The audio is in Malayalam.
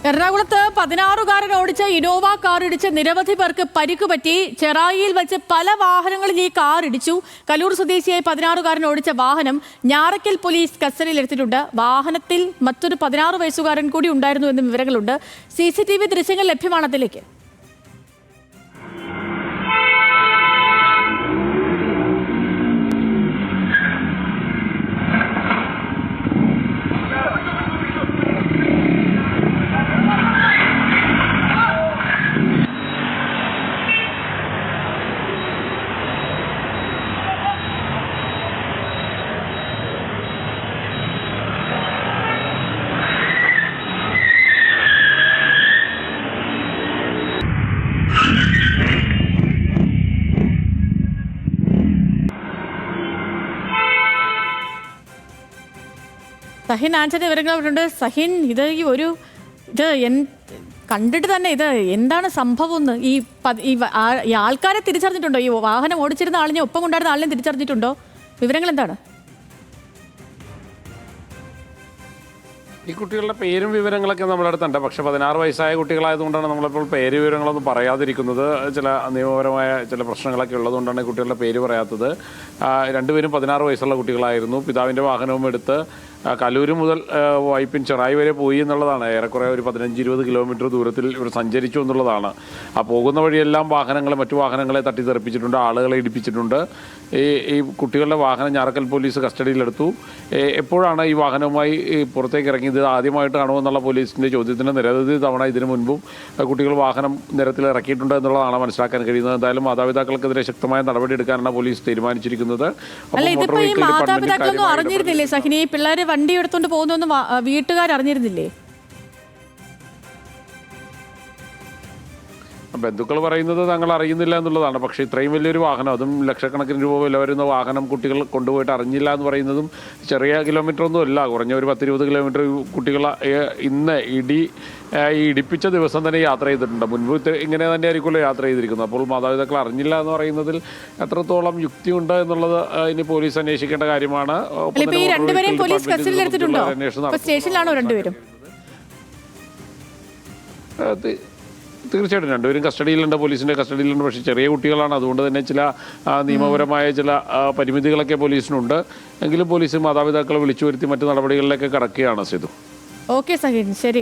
എറണാകുളത്ത് 16-കാരൻ ഓടിച്ച ഇനോവ കാർ ഇടിച്ച് നിരവധി പേർക്ക് പരിക്കുപറ്റി. ചെറായിയിൽ വെച്ച് പല വാഹനങ്ങളിൽ ഈ കാർ ഇടിച്ചു. കലൂർ സ്വദേശിയായ 16-കാരൻ ഓടിച്ച വാഹനം ഞാറയ്ക്കൽ പോലീസ് കസ്റ്റഡിയിലെടുത്തിട്ടുണ്ട്. വാഹനത്തിൽ മറ്റൊരു 16 വയസ്സുകാരൻ കൂടി ഉണ്ടായിരുന്നു എന്നും വിവരങ്ങളുണ്ട്. CCTV ദൃശ്യങ്ങൾ ലഭ്യമാണ്. അതിലേക്ക് സഹിൻ ആൻസറിന്റെ വിവരങ്ങൾ അവരുണ്ട്. സഹിൻ, ഇത് കണ്ടിട്ട് തന്നെ ഇത് എന്താണ് സംഭവം എന്ന് ഈ ആൾക്കാരെ തിരിച്ചറിഞ്ഞിട്ടുണ്ടോ? ഈ വാഹനം ഓടിച്ചിരുന്ന ആളിനെ ഒപ്പം കൊണ്ടായിരുന്ന ആളിനെ തിരിച്ചറിഞ്ഞിട്ടുണ്ടോ? വിവരങ്ങൾ എന്താണ്? ഈ കുട്ടികളുടെ പേരും വിവരങ്ങളൊക്കെ നമ്മുടെ അടുത്തുണ്ട്. പക്ഷെ 16 വയസ്സായ കുട്ടികളായതുകൊണ്ടാണ് നമ്മളിപ്പോൾ പേര് വിവരങ്ങളൊന്നും പറയാതിരിക്കുന്നത്. ചില നിയമപരമായ ചില പ്രശ്നങ്ങളൊക്കെ ഉള്ളതുകൊണ്ടാണ് ഈ കുട്ടികളുടെ പേര് പറയാത്തത്. രണ്ടുപേരും 16 വയസ്സുള്ള കുട്ടികളായിരുന്നു. പിതാവിൻ്റെ വാഹനവും എടുത്ത് കലൂർ മുതൽ വൈപ്പിൻ ചെറായി വരെ പോയി എന്നുള്ളതാണ്. ഏറെക്കുറെ ഒരു 15-20 കിലോമീറ്റർ ദൂരത്തിൽ ഇവർ സഞ്ചരിച്ചു എന്നുള്ളതാണ്. ആ പോകുന്ന വഴിയെല്ലാം മറ്റു വാഹനങ്ങളെ തട്ടിത്തെറിപ്പിച്ചിട്ടുണ്ട്, ആളുകളെ ഇടിപ്പിച്ചിട്ടുണ്ട്. ഈ കുട്ടികളുടെ വാഹനം ഞാറക്കൽ പോലീസ് കസ്റ്റഡിയിലെടുത്തു. എപ്പോഴാണ് ഈ വാഹനവുമായി പുറത്തേക്ക് ഇറങ്ങിയത്? ആദ്യമായിട്ടാണോ എന്നുള്ള പോലീസിൻ്റെ ചോദ്യത്തിന് നിരവധി തവണ ഇതിനു മുൻപും കുട്ടികൾ വാഹനം നിരത്തിൽ ഇറക്കിയിട്ടുണ്ട് എന്നുള്ളതാണ് മനസ്സിലാക്കാൻ കഴിയുന്നത്. എന്തായാലും മാതാപിതാക്കൾക്കെതിരെ ശക്തമായ നടപടി എടുക്കാനാണ് പോലീസ് തീരുമാനിച്ചിരിക്കുന്നത്. മാതാപിതാക്കളൊന്നും അറിഞ്ഞിരുന്നില്ലേ സഹിനി? പിള്ളേരെ വണ്ടി എടുത്തോണ്ട് പോകുന്നൊന്നും വീട്ടുകാർ അറിഞ്ഞിരുന്നില്ലേ? ബന്ധുക്കൾ പറയുന്നത് തങ്ങൾ അറിയുന്നില്ല എന്നുള്ളതാണ്. പക്ഷേ ഇത്രയും വലിയൊരു വാഹനം, അതും ലക്ഷക്കണക്കിന് രൂപ വില വരുന്ന വാഹനം കുട്ടികൾ കൊണ്ടുപോയിട്ട് അറിഞ്ഞില്ല എന്ന് പറയുന്നതും ചെറിയ കിലോമീറ്റർ ഒന്നും അല്ല. കുറഞ്ഞ ഒരു 10-20 കിലോമീറ്റർ കുട്ടികൾ ഇന്ന് ഇടിപ്പിച്ച ദിവസം തന്നെ യാത്ര ചെയ്തിട്ടുണ്ട്. മുൻപ് ഇങ്ങനെ തന്നെ ആയിരിക്കുമല്ലോ യാത്ര ചെയ്തിരിക്കുന്നത്. അപ്പോൾ മാതാപിതാക്കൾ അറിഞ്ഞില്ല എന്ന് പറയുന്നതിൽ എത്രത്തോളം യുക്തിയുണ്ട് എന്നുള്ളത് ഇനി പോലീസ് അന്വേഷിക്കേണ്ട കാര്യമാണ്. തീർച്ചയായിട്ടും രണ്ടുപേരും കസ്റ്റഡിയിലുണ്ട്, പോലീസിൻ്റെ കസ്റ്റഡിയിലുണ്ട്. പക്ഷേ ചെറിയ കുട്ടികളാണ്. അതുകൊണ്ട് തന്നെ ചില നിയമപരമായ ചില പരിമിതികളൊക്കെ പോലീസിനുണ്ട്. എങ്കിലും പോലീസ് മാതാപിതാക്കളെ വിളിച്ചു വരുത്തി മറ്റു നടപടികളിലേക്ക് കടക്കുകയാണ്. ഓക്കെ സഹിൻ, ശരി.